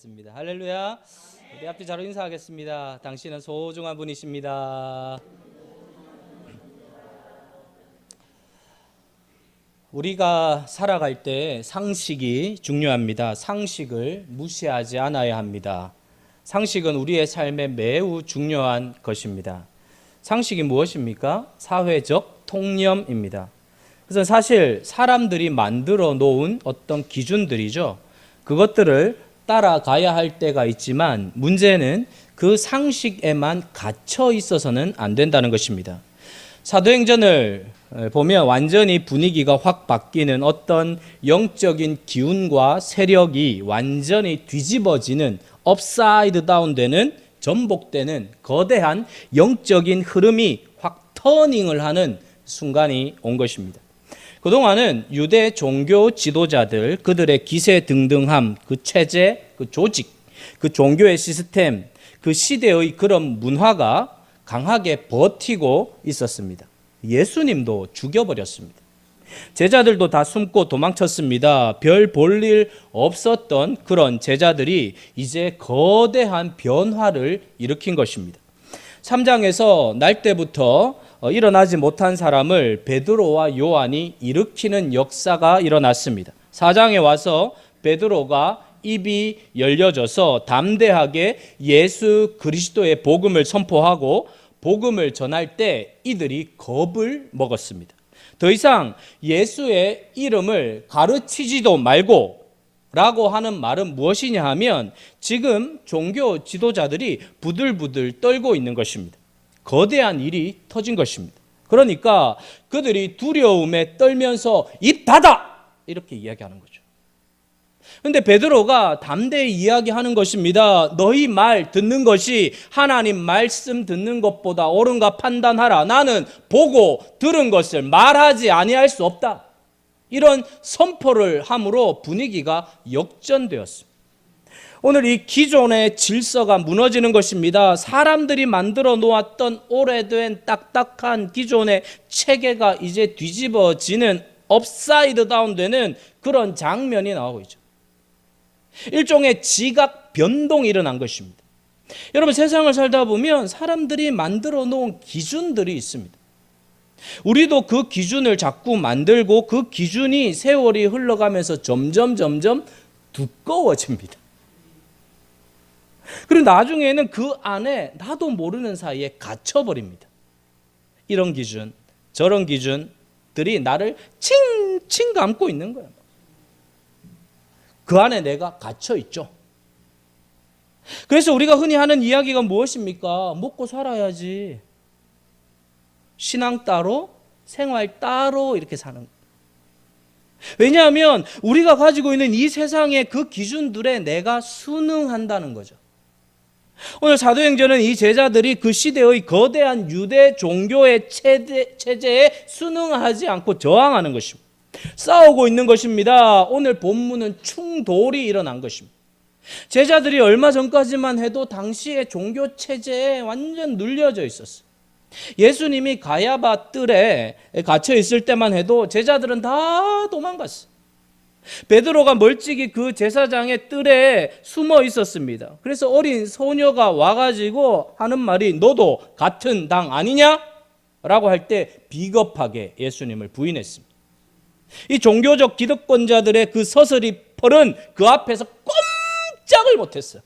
하겠습니다. 할렐루야. 우리 앞뒤 자로 인사하겠습니다. 당신은 소중한 분이십니다. 우리가 살아갈 때 상식이 중요합니다. 상식을 무시하지 않아야 합니다. 상식은 우리의 삶에 매우 중요한 것입니다. 상식이 무엇입니까? 사회적 통념입니다. 그래서 사실 사람들이 만들어 놓은 어떤 기준들이죠. 그것들을 따라가야 할 때가 있지만 문제는 그 상식에만 갇혀 있어서는 안 된다는 것입니다. 사도행전을 보면 완전히 분위기가 확 바뀌는 어떤 영적인 기운과 세력이 완전히 뒤집어지는 업사이드 다운 되는 전복되는 거대한 영적인 흐름이 확 터닝을 하는 순간이 온 것입니다. 그동안은 유대 종교 지도자들, 그들의 기세등등함, 그 체제, 그 조직, 그 종교의 시스템, 그 시대의 그런 문화가 강하게 버티고 있었습니다. 예수님도 죽여버렸습니다. 제자들도 다 숨고 도망쳤습니다. 별 볼 일 없었던 그런 제자들이 이제 거대한 변화를 일으킨 것입니다. 3장에서 날 때부터 일어나지 못한 사람을 베드로와 요한이 일으키는 역사가 일어났습니다. 4장에 와서 베드로가 입이 열려져서 담대하게 예수 그리스도의 복음을 선포하고 복음을 전할 때 이들이 겁을 먹었습니다. 더 이상 예수의 이름을 가르치지도 말고 라고 하는 말은 무엇이냐 하면 지금 종교 지도자들이 부들부들 떨고 있는 것입니다. 거대한 일이 터진 것입니다. 그러니까 그들이 두려움에 떨면서 입 닫아! 이렇게 이야기하는 거죠. 그런데 베드로가 담대히 이야기하는 것입니다. 너희 말 듣는 것이 하나님 말씀 듣는 것보다 옳은가 판단하라. 나는 보고 들은 것을 말하지 아니할 수 없다. 이런 선포를 함으로 분위기가 역전되었습니다. 오늘 이 기존의 질서가 무너지는 것입니다. 사람들이 만들어 놓았던 오래된 딱딱한 기존의 체계가 이제 뒤집어지는 업사이드 다운 되는 그런 장면이 나오고 있죠. 일종의 지각 변동이 일어난 것입니다. 여러분, 세상을 살다 보면 사람들이 만들어 놓은 기준들이 있습니다. 우리도 그 기준을 자꾸 만들고 그 기준이 세월이 흘러가면서 점점 두꺼워집니다. 그리고 나중에는 그 안에 나도 모르는 사이에 갇혀버립니다. 이런 기준, 저런 기준들이 나를 칭칭 감고 있는 거예요. 그 안에 내가 갇혀 있죠. 그래서 우리가 흔히 하는 이야기가 무엇입니까? 먹고 살아야지. 신앙 따로, 생활 따로 이렇게 사는 거예요. 왜냐하면 우리가 가지고 있는 이 세상의 그 기준들에 내가 순응한다는 거죠. 오늘 사도행전은 이 제자들이 그 시대의 거대한 유대 종교의 체제에 순응하지 않고 저항하는 것입니다. 싸우고 있는 것입니다. 오늘 본문은 충돌이 일어난 것입니다. 제자들이 얼마 전까지만 해도 당시의 종교 체제에 완전 눌려져 있었어요. 예수님이 가야바 뜰에 갇혀 있을 때만 해도 제자들은 다 도망갔어요. 베드로가 멀찍이 그 제사장의 뜰에 숨어 있었습니다. 그래서 어린 소녀가 와가지고 하는 말이 너도 같은 당 아니냐? 라고 할 때 비겁하게 예수님을 부인했습니다. 이 종교적 기득권자들의 그 서슬이 펄은 그 앞에서 꼼짝을 못했어요.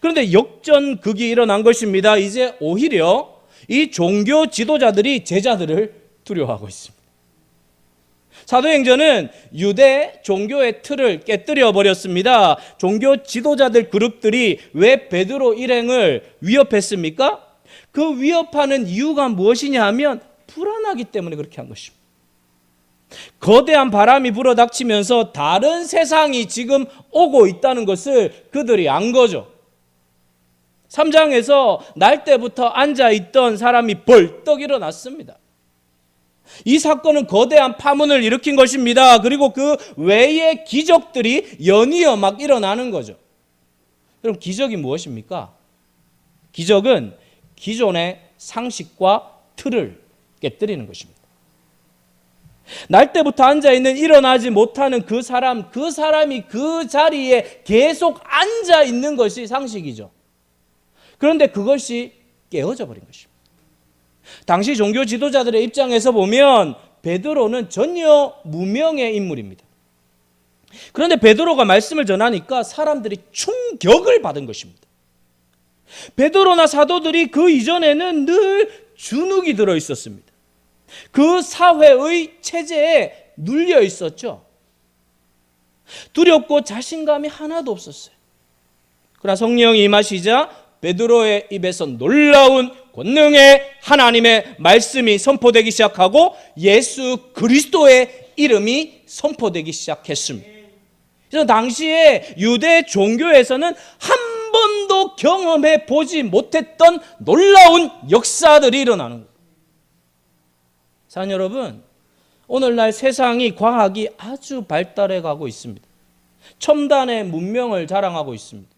그런데 역전극이 일어난 것입니다. 이제 오히려 이 종교 지도자들이 제자들을 두려워하고 있습니다. 사도행전은 유대 종교의 틀을 깨뜨려 버렸습니다. 종교 지도자들 그룹들이 왜 베드로 일행을 위협했습니까? 그 위협하는 이유가 무엇이냐 하면 불안하기 때문에 그렇게 한 것입니다. 거대한 바람이 불어닥치면서 다른 세상이 지금 오고 있다는 것을 그들이 안 거죠. 3장에서 날 때부터 앉아있던 사람이 벌떡 일어났습니다. 이 사건은 거대한 파문을 일으킨 것입니다. 그리고 그 외의 기적들이 연이어 막 일어나는 거죠. 그럼 기적이 무엇입니까? 기적은 기존의 상식과 틀을 깨뜨리는 것입니다. 날 때부터 앉아있는 일어나지 못하는 그 사람이 그 자리에 계속 앉아있는 것이 상식이죠. 그런데 그것이 깨어져 버린 것입니다. 당시 종교 지도자들의 입장에서 보면 베드로는 전혀 무명의 인물입니다. 그런데 베드로가 말씀을 전하니까 사람들이 충격을 받은 것입니다. 베드로나 사도들이 그 이전에는 늘 주눅이 들어 있었습니다. 그 사회의 체제에 눌려 있었죠. 두렵고 자신감이 하나도 없었어요. 그러나 성령이 임하시자 베드로의 입에서 놀라운 권능의 하나님의 말씀이 선포되기 시작하고 예수 그리스도의 이름이 선포되기 시작했습니다. 그래서 당시에 유대 종교에서는 한 번도 경험해 보지 못했던 놀라운 역사들이 일어나는 거예요. 사랑하는 여러분, 오늘날 세상이 과학이 아주 발달해 가고 있습니다. 첨단의 문명을 자랑하고 있습니다.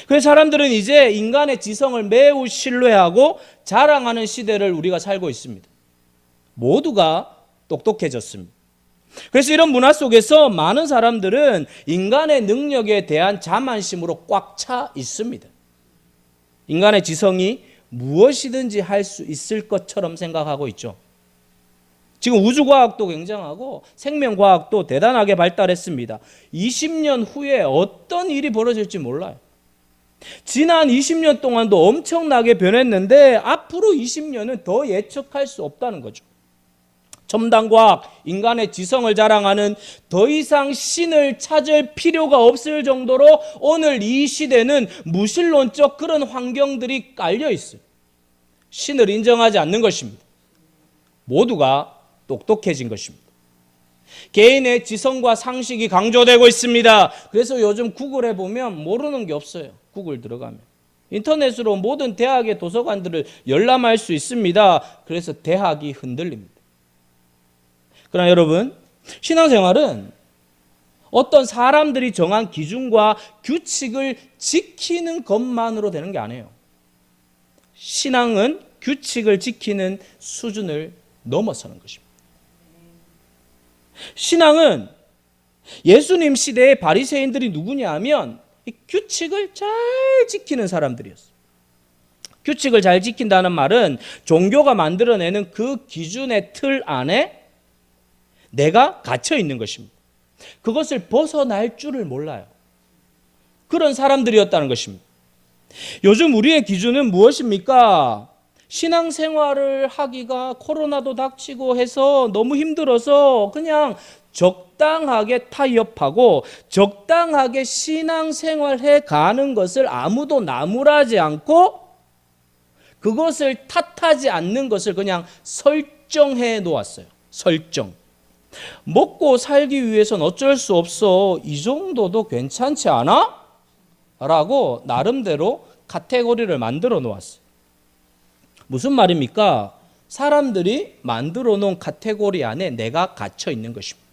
그래서 사람들은 이제 인간의 지성을 매우 신뢰하고 자랑하는 시대를 우리가 살고 있습니다. 모두가 똑똑해졌습니다. 그래서 이런 문화 속에서 많은 사람들은 인간의 능력에 대한 자만심으로 꽉 차 있습니다. 인간의 지성이 무엇이든지 할 수 있을 것처럼 생각하고 있죠. 지금 우주과학도 굉장하고 생명과학도 대단하게 발달했습니다. 20년 후에 어떤 일이 벌어질지 몰라요. 지난 20년 동안도 엄청나게 변했는데 앞으로 20년은 더 예측할 수 없다는 거죠. 첨단과학, 인간의 지성을 자랑하는 더 이상 신을 찾을 필요가 없을 정도로 오늘 이 시대는 무신론적 그런 환경들이 깔려 있어요. 신을 인정하지 않는 것입니다. 모두가 똑똑해진 것입니다. 개인의 지성과 상식이 강조되고 있습니다. 그래서 요즘 구글에 보면 모르는 게 없어요. 구글 들어가면. 인터넷으로 모든 대학의 도서관들을 열람할 수 있습니다. 그래서 대학이 흔들립니다. 그러나 여러분, 신앙생활은 어떤 사람들이 정한 기준과 규칙을 지키는 것만으로 되는 게 아니에요. 신앙은 규칙을 지키는 수준을 넘어서는 것입니다. 신앙은 예수님 시대의 바리새인들이 누구냐 하면 이 규칙을 잘 지키는 사람들이었어요. 규칙을 잘 지킨다는 말은 종교가 만들어내는 그 기준의 틀 안에 내가 갇혀 있는 것입니다. 그것을 벗어날 줄을 몰라요. 그런 사람들이었다는 것입니다. 요즘 우리의 기준은 무엇입니까? 신앙생활을 하기가 코로나도 닥치고 해서 너무 힘들어서 그냥 적당하게 타협하고 적당하게 신앙생활해 가는 것을 아무도 나무라지 않고 그것을 탓하지 않는 것을 그냥 설정해 놓았어요. 설정. 먹고 살기 위해서는 어쩔 수 없어. 이 정도도 괜찮지 않아? 라고 나름대로 카테고리를 만들어 놓았어요. 무슨 말입니까? 사람들이 만들어 놓은 카테고리 안에 내가 갇혀 있는 것입니다.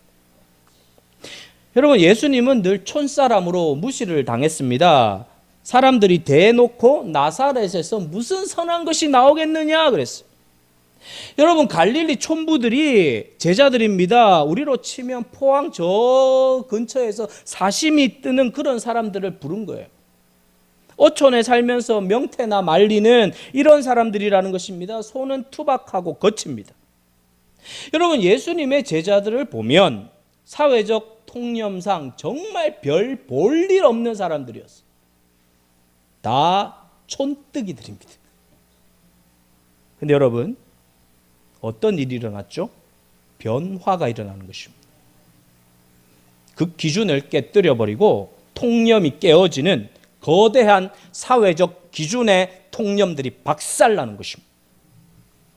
여러분, 예수님은 늘 촌사람으로 무시를 당했습니다. 사람들이 대놓고 나사렛에서 무슨 선한 것이 나오겠느냐 그랬어요. 여러분, 갈릴리 촌부들이 제자들입니다. 우리로 치면 포항 저 근처에서 사시미 뜨는 그런 사람들을 부른 거예요. 어촌에 살면서 명태나 말리는 이런 사람들이라는 것입니다. 손은 투박하고 거칩니다. 여러분, 예수님의 제자들을 보면 사회적 통념상 정말 별 볼 일 없는 사람들이었어요. 다 촌뜨기들입니다. 근데 여러분, 어떤 일이 일어났죠? 변화가 일어나는 것입니다. 그 기준을 깨뜨려버리고 통념이 깨어지는 거대한 사회적 기준의 통념들이 박살나는 것입니다.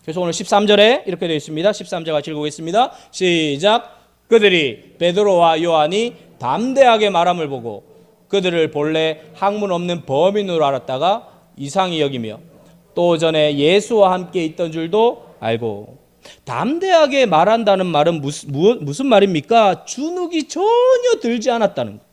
그래서 오늘 13절에 이렇게 되어 있습니다. 13절 같이 읽어보겠습니다. 시작. 그들이 베드로와 요한이 담대하게 말함을 보고 그들을 본래 학문 없는 범인으로 알았다가 이상히 여기며 또 전에 예수와 함께 있던 줄도 알고. 담대하게 말한다는 말은 무슨 말입니까? 주눅이 전혀 들지 않았다는 것.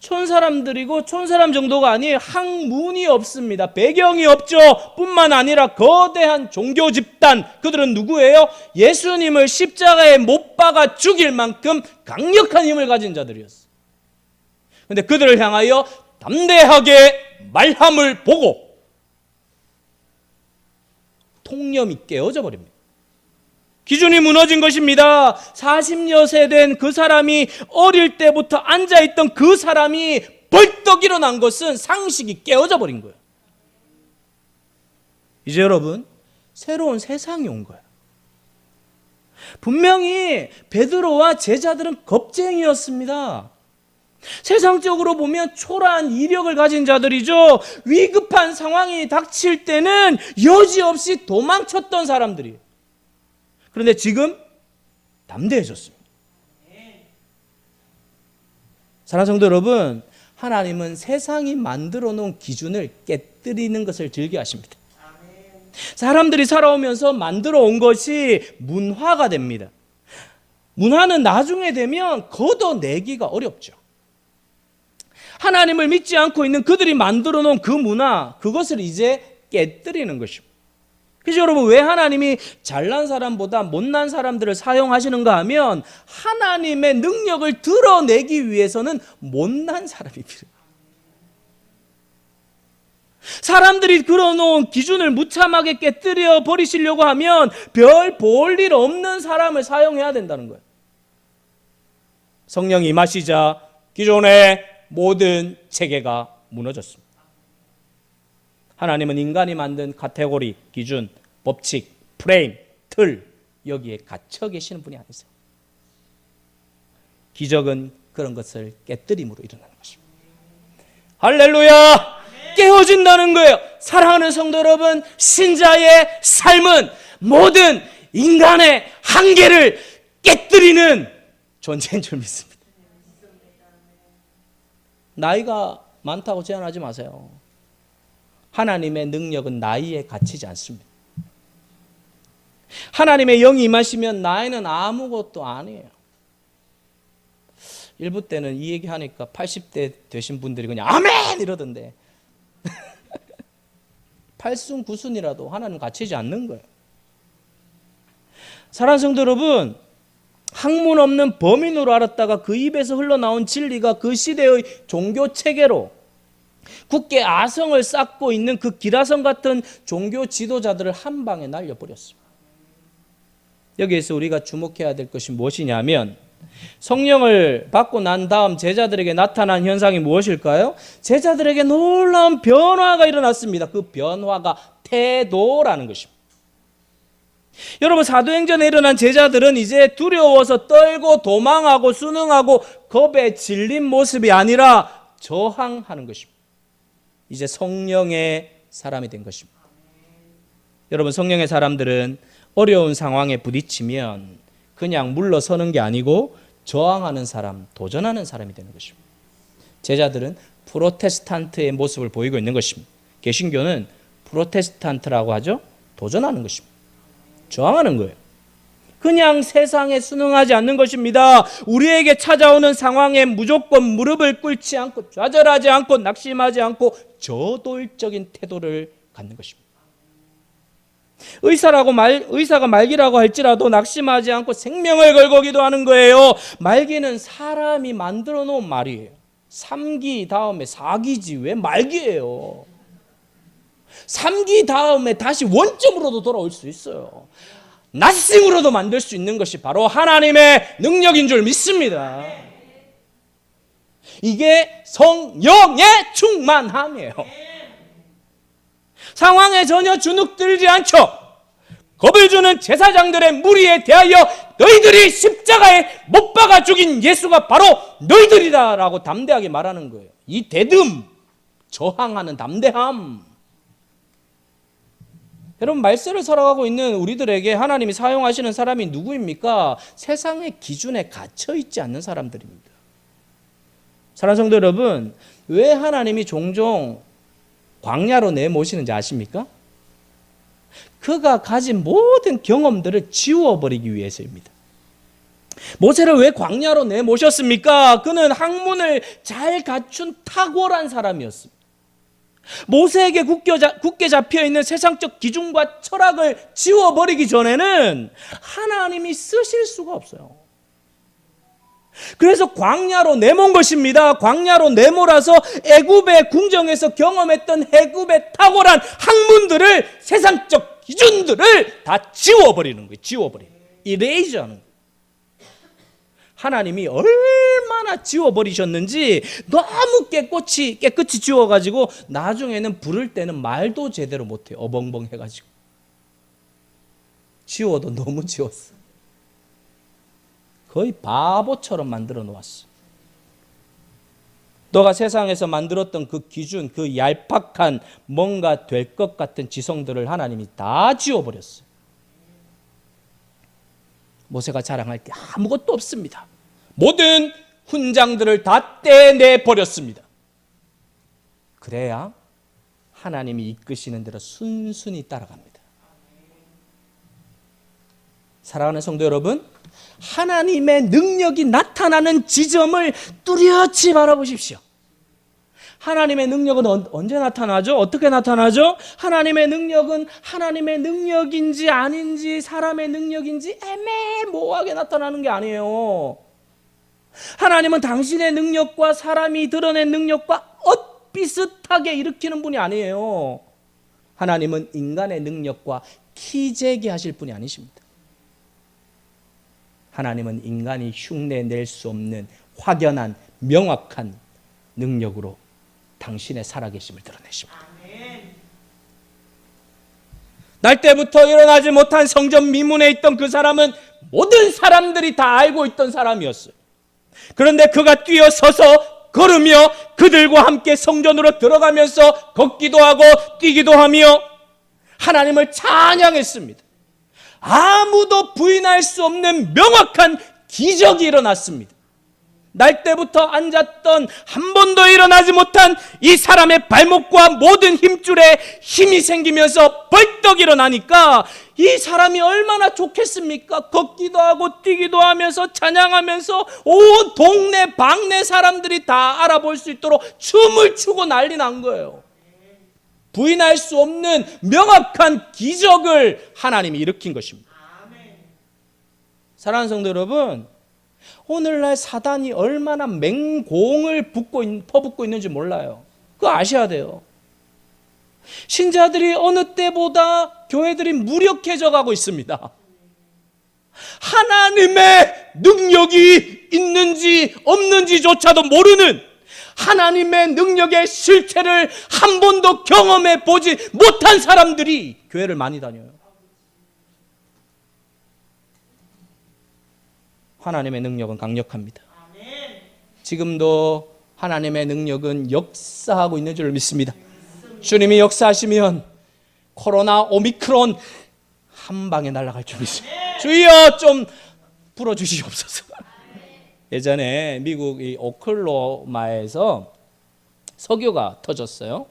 촌사람들이고 촌사람 정도가 아니에요. 학문이 없습니다. 배경이 없죠. 뿐만 아니라 거대한 종교 집단. 그들은 누구예요? 예수님을 십자가에 못 박아 죽일 만큼 강력한 힘을 가진 자들이었어요. 그런데 그들을 향하여 담대하게 말함을 보고 통념이 깨어져 버립니다. 기준이 무너진 것입니다. 40여 세 된 그 사람이, 어릴 때부터 앉아있던 그 사람이 벌떡 일어난 것은 상식이 깨어져 버린 거예요. 이제 여러분, 새로운 세상이 온 거예요. 분명히 베드로와 제자들은 겁쟁이였습니다. 세상적으로 보면 초라한 이력을 가진 자들이죠. 위급한 상황이 닥칠 때는 여지없이 도망쳤던 사람들이에요. 그런데 지금 담대해졌습니다. 사랑하는 성도 여러분, 하나님은 세상이 만들어 놓은 기준을 깨뜨리는 것을 즐겨하십니다. 사람들이 살아오면서 만들어 온 것이 문화가 됩니다. 문화는 나중에 되면 걷어내기가 어렵죠. 하나님을 믿지 않고 있는 그들이 만들어 놓은 그 문화, 그것을 이제 깨뜨리는 것입니다. 그래서 여러분, 왜 하나님이 잘난 사람보다 못난 사람들을 사용하시는가 하면 하나님의 능력을 드러내기 위해서는 못난 사람이 필요해요. 사람들이 그려놓은 기준을 무참하게 깨뜨려 버리시려고 하면 별 볼 일 없는 사람을 사용해야 된다는 거예요. 성령이 임하시자 기존의 모든 체계가 무너졌습니다. 하나님은 인간이 만든 카테고리, 기준, 법칙, 프레임, 틀, 여기에 갇혀 계시는 분이 아니세요. 기적은 그런 것을 깨뜨림으로 일어나는 것입니다. 할렐루야! 깨어진다는 거예요. 사랑하는 성도 여러분, 신자의 삶은 모든 인간의 한계를 깨뜨리는 존재인 줄 믿습니다. 나이가 많다고 제한하지 마세요. 하나님의 능력은 나이에 갇히지 않습니다. 하나님의 영이 임하시면 나이는 아무것도 아니에요. 일부 때는 이 얘기하니까 80대 되신 분들이 그냥 아멘 이러던데 8순 9순이라도 하나님 갇히지 않는 거예요. 사랑하는 성도 여러분, 학문 없는 범인으로 알았다가 그 입에서 흘러나온 진리가 그 시대의 종교 체계로 굳게 아성을 쌓고 있는 그 기라성 같은 종교 지도자들을 한 방에 날려버렸습니다. 여기에서 우리가 주목해야 될 것이 무엇이냐면, 성령을 받고 난 다음 제자들에게 나타난 현상이 무엇일까요? 제자들에게 놀라운 변화가 일어났습니다. 그 변화가 태도라는 것입니다. 여러분, 사도행전에 일어난 제자들은 이제 두려워서 떨고 도망하고 순응하고 겁에 질린 모습이 아니라 저항하는 것입니다. 이제 성령의 사람이 된 것입니다. 여러분, 성령의 사람들은 어려운 상황에 부딪히면 그냥 물러서는 게 아니고 저항하는 사람, 도전하는 사람이 되는 것입니다. 제자들은 프로테스탄트의 모습을 보이고 있는 것입니다. 개신교는 프로테스탄트라고 하죠. 도전하는 것입니다. 저항하는 거예요. 그냥 세상에 순응하지 않는 것입니다. 우리에게 찾아오는 상황에 무조건 무릎을 꿇지 않고 좌절하지 않고 낙심하지 않고 저돌적인 태도를 갖는 것입니다. 의사가 말기라고 할지라도 낙심하지 않고 생명을 걸고 기도하는 거예요. 말기는 사람이 만들어 놓은 말이에요. 3기 다음에 4기지 왜 말기예요? 3기 다음에 다시 원점으로도 돌아올 수 있어요. 낫싱으로도 만들 수 있는 것이 바로 하나님의 능력인 줄 믿습니다. 이게 성령의 충만함이에요. 상황에 전혀 주눅들지 않죠. 겁을 주는 제사장들의 무리에 대하여 너희들이 십자가에 못 박아 죽인 예수가 바로 너희들이다라고 담대하게 말하는 거예요. 이 대듬, 저항하는 담대함. 여러분, 말세를 살아가고 있는 우리들에게 하나님이 사용하시는 사람이 누구입니까? 세상의 기준에 갇혀 있지 않는 사람들입니다. 사랑하는 성도 여러분, 왜 하나님이 종종 광야로 내모시는지 아십니까? 그가 가진 모든 경험들을 지워버리기 위해서입니다. 모세를 왜 광야로 내모셨습니까? 그는 학문을 잘 갖춘 탁월한 사람이었습니다. 모세에게 굳게 잡혀있는 세상적 기준과 철학을 지워버리기 전에는 하나님이 쓰실 수가 없어요. 그래서 광야로 내몬 것입니다. 광야로 내몰아서 애굽의 궁정에서 경험했던 애굽의 탁월한 학문들을, 세상적 기준들을 다 지워버리는 거예요. 지워버리는 거예요. 이레이저하는 거예요. 하나님이 얼마나 지워버리셨는지 너무 깨끗이 지워가지고 나중에는 부를 때는 말도 제대로 못해요. 어벙벙해가지고. 지워도 너무 지웠어. 거의 바보처럼 만들어 놓았어. 너가 세상에서 만들었던 그 기준, 그 얄팍한 뭔가 될 것 같은 지성들을 하나님이 다 지워버렸어요. 모세가 자랑할 게 아무것도 없습니다. 모든 훈장들을 다 떼내 버렸습니다. 그래야 하나님이 이끄시는 대로 순순히 따라갑니다. 사랑하는 성도 여러분, 하나님의 능력이 나타나는 지점을 뚜렷이 바라보십시오. 하나님의 능력은 언제 나타나죠? 어떻게 나타나죠? 하나님의 능력은 하나님의 능력인지 아닌지 사람의 능력인지 애매모호하게 나타나는 게 아니에요. 하나님은 당신의 능력과 사람이 드러낸 능력과 엇비슷하게 일으키는 분이 아니에요. 하나님은 인간의 능력과 키재기 하실 분이 아니십니다. 하나님은 인간이 흉내낼 수 없는 확연한 명확한 능력으로 당신의 살아계심을 드러내십니다. 날 때부터 일어나지 못한 성전 미문에 있던 그 사람은 모든 사람들이 다 알고 있던 사람이었어요. 그런데 그가 뛰어서서 걸으며 그들과 함께 성전으로 들어가면서 걷기도 하고 뛰기도 하며 하나님을 찬양했습니다. 아무도 부인할 수 없는 명확한 기적이 일어났습니다. 날 때부터 앉았던 한 번도 일어나지 못한 이 사람의 발목과 모든 힘줄에 힘이 생기면서 벌떡 일어나니까 이 사람이 얼마나 좋겠습니까? 걷기도 하고 뛰기도 하면서 찬양하면서 온 동네 방네 사람들이 다 알아볼 수 있도록 춤을 추고 난리 난 거예요. 부인할 수 없는 명확한 기적을 하나님이 일으킨 것입니다. 사랑하는 성도 여러분, 오늘날 사단이 얼마나 맹공을 퍼붓고 있는지 몰라요. 그거 아셔야 돼요. 신자들이 어느 때보다 교회들이 무력해져 가고 있습니다. 하나님의 능력이 있는지 없는지조차도 모르는, 하나님의 능력의 실체를 한 번도 경험해 보지 못한 사람들이 교회를 많이 다녀요. 하나님의 능력은 강력합니다. 지금도 하나님의 능력은 역사하고 있는 줄 믿습니다. 주님이 역사하시면 코로나 오미크론 한 방에 날아갈 줄 믿습니다. 주여 좀 풀어주시옵소서. 예전에 미국 이 오클라호마에서 석유가 터졌어요.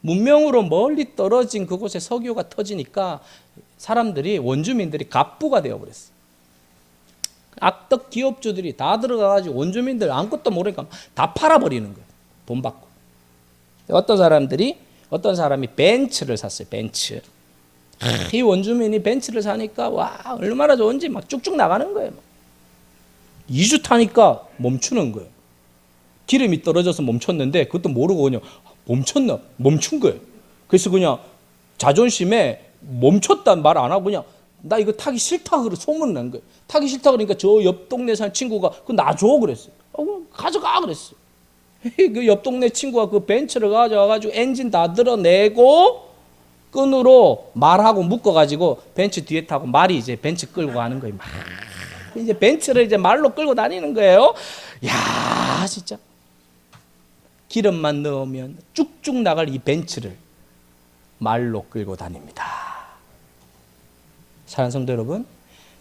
문명으로 멀리 떨어진 그곳에 석유가 터지니까 사람들이, 원주민들이 갑부가 되어버렸어요. 악덕 기업주들이 다 들어가가지고 원주민들 아무것도 모르니까 다 팔아버리는 거예요. 돈 받고. 어떤 사람이 벤츠를 샀어요. 벤츠. 이 원주민이 벤츠를 사니까 와 얼마나 좋은지 막 쭉쭉 나가는 거예요. 2주 타니까 멈추는 거예요. 기름이 떨어져서 멈췄는데 그것도 모르고 그냥 멈춘 거예요. 그래서 그냥 자존심에 멈췄단 말 안 하고 그냥 나 이거 타기 싫다 그래 소문 난 거예요. 타기 싫다 그러니까 저 옆 동네 사는 친구가 그거 놔줘 그랬어요. 가져가 그랬어요. 그 옆 동네 친구가 그 벤츠를 가져와가지고 엔진 다 드러내고 끈으로 말하고 묶어가지고 벤츠 뒤에 타고 말이 이제 벤츠 끌고 가는 거예요. 막 이제 벤츠를 이제 말로 끌고 다니는 거예요. 야 진짜 기름만 넣으면 쭉쭉 나갈 이 벤츠를 말로 끌고 다닙니다. 사랑하는 성도 여러분,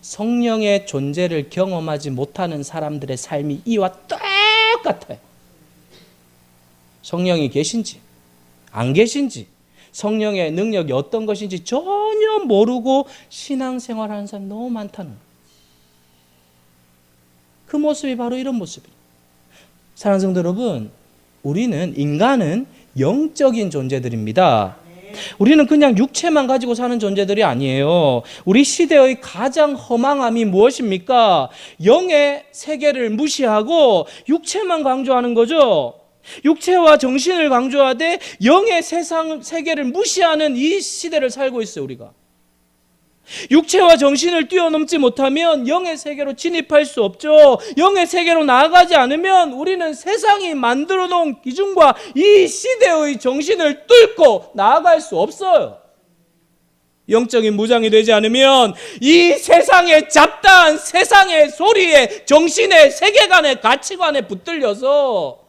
성령의 존재를 경험하지 못하는 사람들의 삶이 이와 똑같아요. 성령이 계신지 안 계신지, 성령의 능력이 어떤 것인지 전혀 모르고 신앙생활하는 사람 너무 많다는 거예요. 그 모습이 바로 이런 모습이에요. 사랑하는 성도 여러분, 인간은 영적인 존재들입니다. 우리는 그냥 육체만 가지고 사는 존재들이 아니에요. 우리 시대의 가장 허망함이 무엇입니까? 영의 세계를 무시하고 육체만 강조하는 거죠. 육체와 정신을 강조하되 영의 세계를 무시하는 이 시대를 살고 있어요, 우리가. 육체와 정신을 뛰어넘지 못하면 영의 세계로 진입할 수 없죠. 영의 세계로 나아가지 않으면 우리는 세상이 만들어 놓은 기준과 이 시대의 정신을 뚫고 나아갈 수 없어요. 영적인 무장이 되지 않으면 이 세상의 잡다한 세상의 소리에 정신의 세계관의 가치관에 붙들려서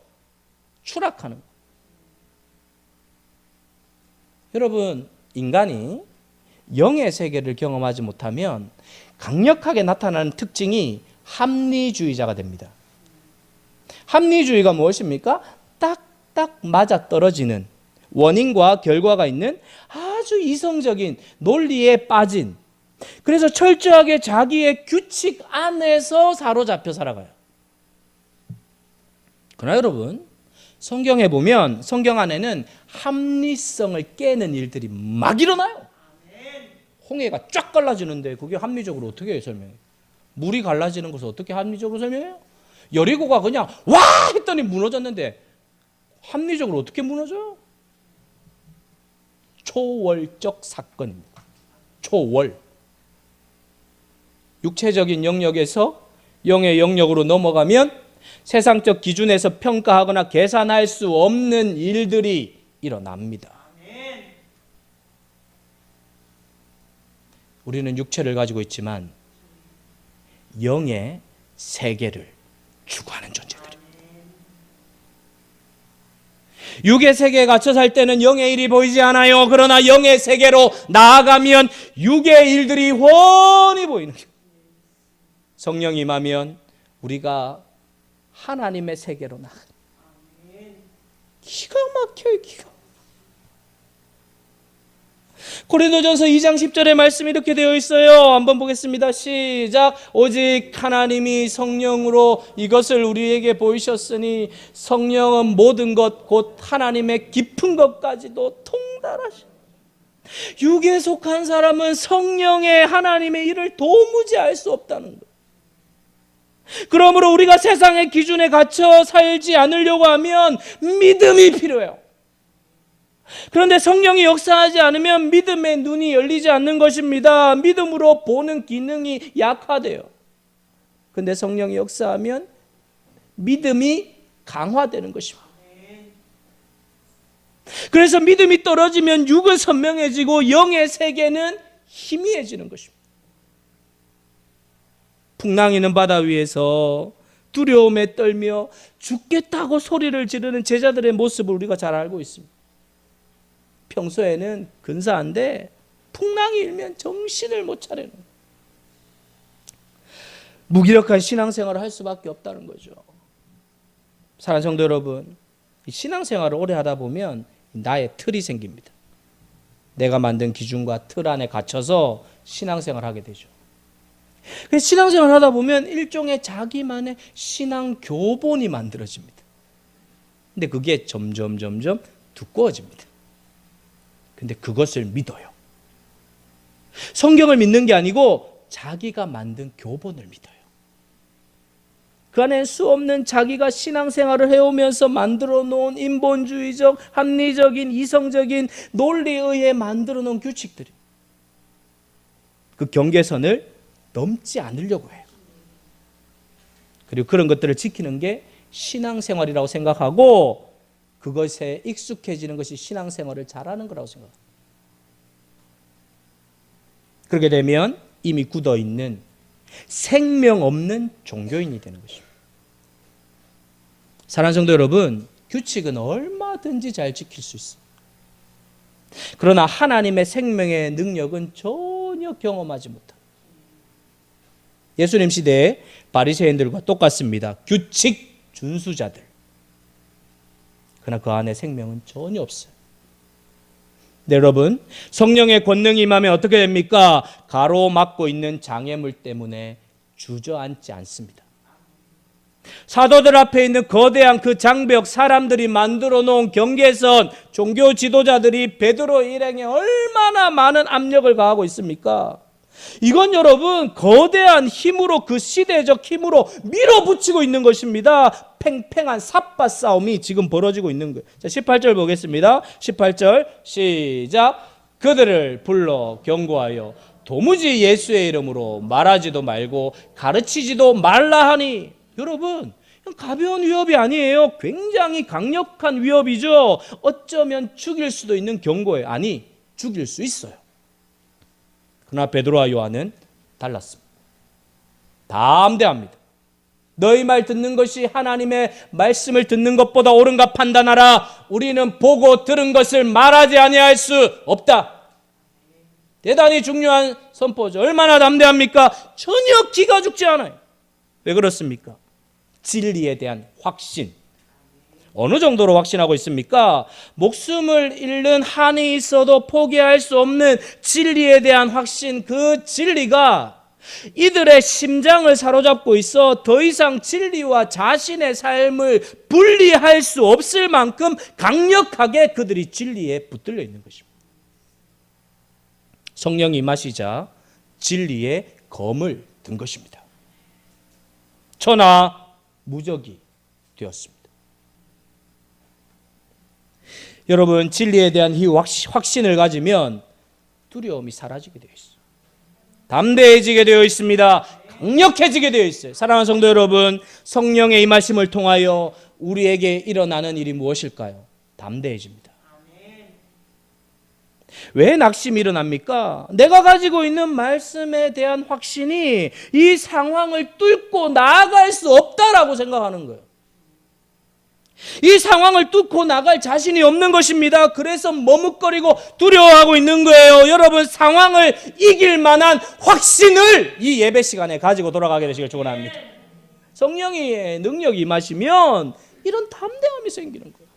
추락하는 거예요. 여러분, 인간이 영의 세계를 경험하지 못하면 강력하게 나타나는 특징이 합리주의자가 됩니다. 합리주의가 무엇입니까? 딱딱 맞아떨어지는 원인과 결과가 있는 아주 이성적인 논리에 빠진, 그래서 철저하게 자기의 규칙 안에서 사로잡혀 살아가요. 그러나 여러분, 성경에 보면 성경 안에는 합리성을 깨는 일들이 막 일어나요. 홍해가 쫙 갈라지는데 그게 합리적으로 어떻게 설명해요? 물이 갈라지는 것을 어떻게 합리적으로 설명해요? 여리고가 그냥 와 했더니 무너졌는데 합리적으로 어떻게 무너져요? 초월적 사건입니다. 초월. 육체적인 영역에서 영의 영역으로 넘어가면 세상적 기준에서 평가하거나 계산할 수 없는 일들이 일어납니다. 우리는 육체를 가지고 있지만 영의 세계를 추구하는 존재들입니다. 육의 세계에 갇혀 살 때는 영의 일이 보이지 않아요. 그러나 영의 세계로 나아가면 육의 일들이 훤히 보이는 거예요. 성령이 임하면 우리가 하나님의 세계로 나가요. 기가 막혀요, 기가. 고린도전서 2장 10절의 말씀이 이렇게 되어 있어요. 한번 보겠습니다. 시작. 오직 하나님이 성령으로 이것을 우리에게 보이셨으니 성령은 모든 것 곧 하나님의 깊은 것까지도 통달하시. 육에 속한 사람은 성령의 하나님의 일을 도무지 알 수 없다는 것. 그러므로 우리가 세상의 기준에 갇혀 살지 않으려고 하면 믿음이 필요해요. 그런데 성령이 역사하지 않으면 믿음의 눈이 열리지 않는 것입니다. 믿음으로 보는 기능이 약화돼요. 그런데 성령이 역사하면 믿음이 강화되는 것입니다. 그래서 믿음이 떨어지면 육은 선명해지고 영의 세계는 희미해지는 것입니다. 풍랑이는 바다 위에서 두려움에 떨며 죽겠다고 소리를 지르는 제자들의 모습을 우리가 잘 알고 있습니다. 평소에는 근사한데 풍랑이 일면 정신을 못 차리는, 무기력한 신앙생활을 할 수밖에 없다는 거죠. 사랑하는 성도 여러분, 이 신앙생활을 오래 하다 보면 나의 틀이 생깁니다. 내가 만든 기준과 틀 안에 갇혀서 신앙생활을 하게 되죠. 그래서 신앙생활을 하다 보면 일종의 자기만의 신앙 교본이 만들어집니다. 근데 그게 점점 두꺼워집니다. 근데 그것을 믿어요. 성경을 믿는 게 아니고 자기가 만든 교본을 믿어요. 그 안에 수없는 자기가 신앙생활을 해오면서 만들어 놓은 인본주의적, 합리적인, 이성적인 논리에 의해 만들어 놓은 규칙들이, 그 경계선을 넘지 않으려고 해요. 그리고 그런 것들을 지키는 게 신앙생활이라고 생각하고 그것에 익숙해지는 것이 신앙생활을 잘하는 거라고 생각합니다. 그렇게 되면 이미 굳어있는 생명 없는 종교인이 되는 것입니다. 사랑하는 성도 여러분, 규칙은 얼마든지 잘 지킬 수 있습니다. 그러나 하나님의 생명의 능력은 전혀 경험하지 못합니다. 예수님 시대의 바리새인들과 똑같습니다. 규칙 준수자들. 그러나 그 안에 생명은 전혀 없어요. 네, 여러분, 성령의 권능이 임하면 어떻게 됩니까? 가로막고 있는 장애물 때문에 주저앉지 않습니다. 사도들 앞에 있는 거대한 그 장벽, 사람들이 만들어 놓은 경계선, 종교 지도자들이 베드로 일행에 얼마나 많은 압력을 가하고 있습니까? 이건 여러분 거대한 힘으로, 그 시대적 힘으로 밀어붙이고 있는 것입니다. 팽팽한 삿바 싸움이 지금 벌어지고 있는 거예요. 자, 18절 보겠습니다. 18절 시작. 그들을 불러 경고하여 도무지 예수의 이름으로 말하지도 말고 가르치지도 말라 하니. 여러분, 가벼운 위협이 아니에요. 굉장히 강력한 위협이죠. 어쩌면 죽일 수도 있는 경고예요. 아니, 죽일 수 있어요. 그러나 베드로와 요한은 달랐습니다. 담대합니다. 너희 말 듣는 것이 하나님의 말씀을 듣는 것보다 옳은가 판단하라. 우리는 보고 들은 것을 말하지 아니할 수 없다. 대단히 중요한 선포죠. 얼마나 담대합니까? 전혀 기가 죽지 않아요. 왜 그렇습니까? 진리에 대한 확신. 어느 정도로 확신하고 있습니까? 목숨을 잃는 한이 있어도 포기할 수 없는 진리에 대한 확신. 그 진리가 이들의 심장을 사로잡고 있어 더 이상 진리와 자신의 삶을 분리할 수 없을 만큼 강력하게 그들이 진리에 붙들려 있는 것입니다. 성령이 임하시자 진리의 검을 든 것입니다. 천하 무적이 되었습니다. 여러분, 진리에 대한 이 확신을 가지면 두려움이 사라지게 되어 있어요. 담대해지게 되어 있습니다. 강력해지게 되어 있어요. 사랑하는 성도 여러분, 성령의 임하심을 통하여 우리에게 일어나는 일이 무엇일까요? 담대해집니다. 왜 낙심이 일어납니까? 내가 가지고 있는 말씀에 대한 확신이 이 상황을 뚫고 나아갈 수 없다라고 생각하는 거예요. 이 상황을 뚫고 나갈 자신이 없는 것입니다. 그래서 머뭇거리고 두려워하고 있는 거예요. 여러분, 상황을 이길 만한 확신을 이 예배 시간에 가지고 돌아가게 되시길 축원합니다. 성령의 능력이 임하시면 이런 담대함이 생기는 거예요.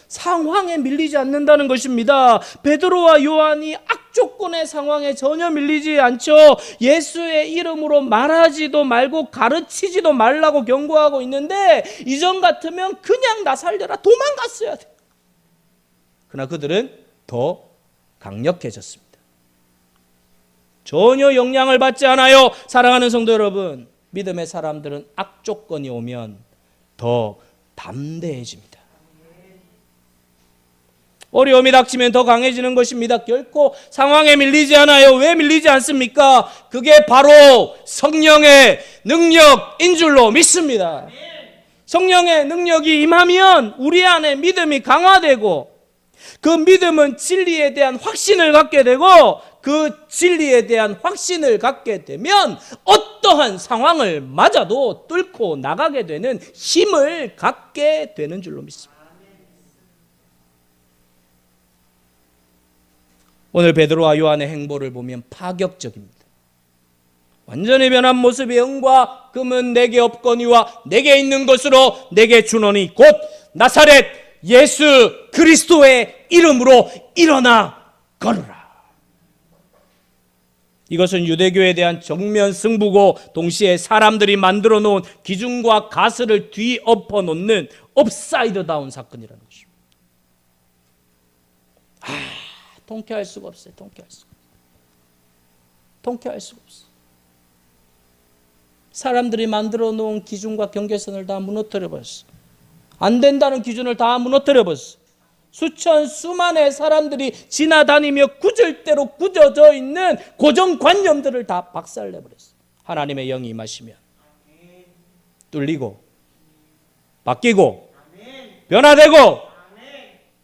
상황에 밀리지 않는다는 것입니다. 베드로와 요한이 악조건의 상황에 전혀 밀리지 않죠. 예수의 이름으로 말하지도 말고 가르치지도 말라고 경고하고 있는데 이전 같으면 그냥 나 살려라 도망갔어야 돼. 그러나 그들은 더 강력해졌습니다. 전혀 영향을 받지 않아요. 사랑하는 성도 여러분, 믿음의 사람들은 악조건이 오면 더 담대해집니다. 어려움이 닥치면 더 강해지는 것입니다. 결코 상황에 밀리지 않아요. 왜 밀리지 않습니까? 그게 바로 성령의 능력인 줄로 믿습니다. 성령의 능력이 임하면 우리 안에 믿음이 강화되고 그 믿음은 진리에 대한 확신을 갖게 되고 그 진리에 대한 확신을 갖게 되면 어떠한 상황을 맞아도 뚫고 나가게 되는 힘을 갖게 되는 줄로 믿습니다. 오늘 베드로와 요한의 행보를 보면 파격적입니다. 완전히 변한 모습의 은과 금은 내게 없거니와 내게 있는 것으로 내게 주노니 곧 나사렛 예수 그리스도의 이름으로 일어나 걸으라. 이것은 유대교에 대한 정면 승부고 동시에 사람들이 만들어 놓은 기준과 가설을 뒤엎어 놓는 업사이드다운 사건이라는 것입니다. 통쾌할 수가 없어요. 통쾌할 수가 없어요. 사람들이 만들어 놓은 기준과 경계선을 다 무너뜨려 버렸어요. 안 된다는 기준을 다 무너뜨려 버렸어요. 수만의 사람들이 지나다니며 굳을대로 굳어져 있는 고정관념들을 다 박살내 버렸어요. 하나님의 영이 임하시면 뚫리고 바뀌고 변화되고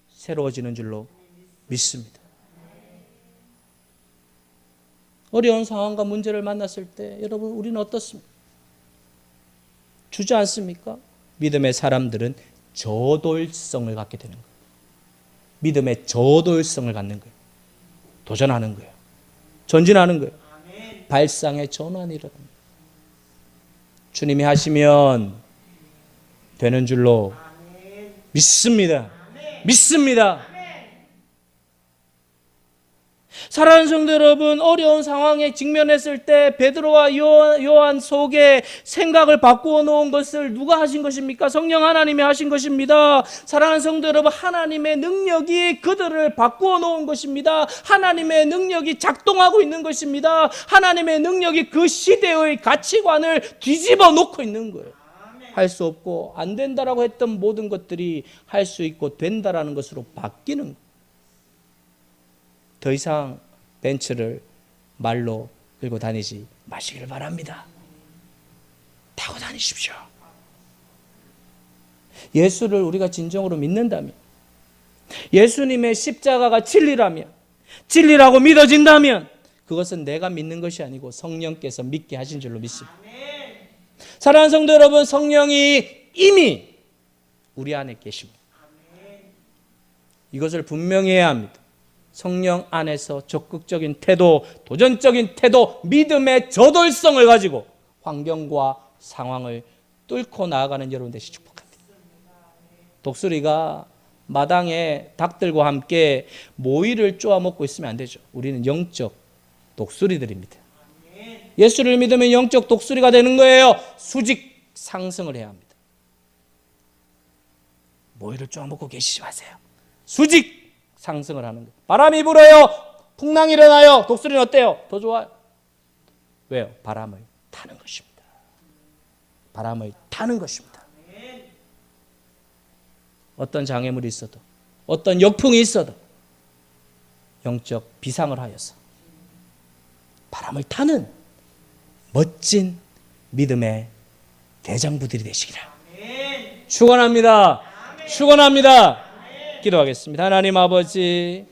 새로워지는 줄로 믿습니다. 어려운 상황과 문제를 만났을 때 여러분 우리는 어떻습니까? 주저앉습니까? 믿음의 사람들은 저돌성을 갖게 되는 거예요. 믿음의 저돌성을 갖는 거예요. 도전하는 거예요. 전진하는 거예요. 발상의 전환이 일어납니다. 주님이 하시면 되는 줄로 믿습니다. 믿습니다. 사랑하는 성도 여러분, 어려운 상황에 직면했을 때 베드로와 요한 속에 생각을 바꾸어 놓은 것을 누가 하신 것입니까? 성령 하나님이 하신 것입니다. 사랑하는 성도 여러분, 하나님의 능력이 그들을 바꾸어 놓은 것입니다. 하나님의 능력이 작동하고 있는 것입니다. 하나님의 능력이 그 시대의 가치관을 뒤집어 놓고 있는 거예요. 할 수 없고 안 된다라고 했던 모든 것들이 할 수 있고 된다라는 것으로 바뀌는 거예요. 더 이상 벤츠를 말로 끌고 다니지 마시길 바랍니다. 타고 다니십시오. 예수를 우리가 진정으로 믿는다면, 예수님의 십자가가 진리라면, 진리라고 믿어진다면 그것은 내가 믿는 것이 아니고 성령께서 믿게 하신 줄로 믿습니다. 사랑하는 성도 여러분, 성령이 이미 우리 안에 계십니다. 이것을 분명히 해야 합니다. 성령 안에서 적극적인 태도, 도전적인 태도, 믿음의 저돌성을 가지고 환경과 상황을 뚫고 나아가는 여러분 되시 축복합니다. 독수리가 마당에 닭들과 함께 모이를 쪼아 먹고 있으면 안 되죠. 우리는 영적 독수리들입니다. 예수를 믿으면 영적 독수리가 되는 거예요. 수직 상승을 해야 합니다. 모이를 쪼아 먹고 계시지 마세요. 수직 상승을 하는 거예요. 바람이 불어요. 풍랑이 일어나요. 독수리는 어때요? 더 좋아요. 왜요? 바람을 타는 것입니다. 바람을 타는 것입니다. 어떤 장애물이 있어도, 어떤 역풍이 있어도 영적 비상을 하여서 바람을 타는 멋진 믿음의 대장부들이 되시기를 축원합니다. 축원합니다. 기도하겠습니다. 하나님 아버지,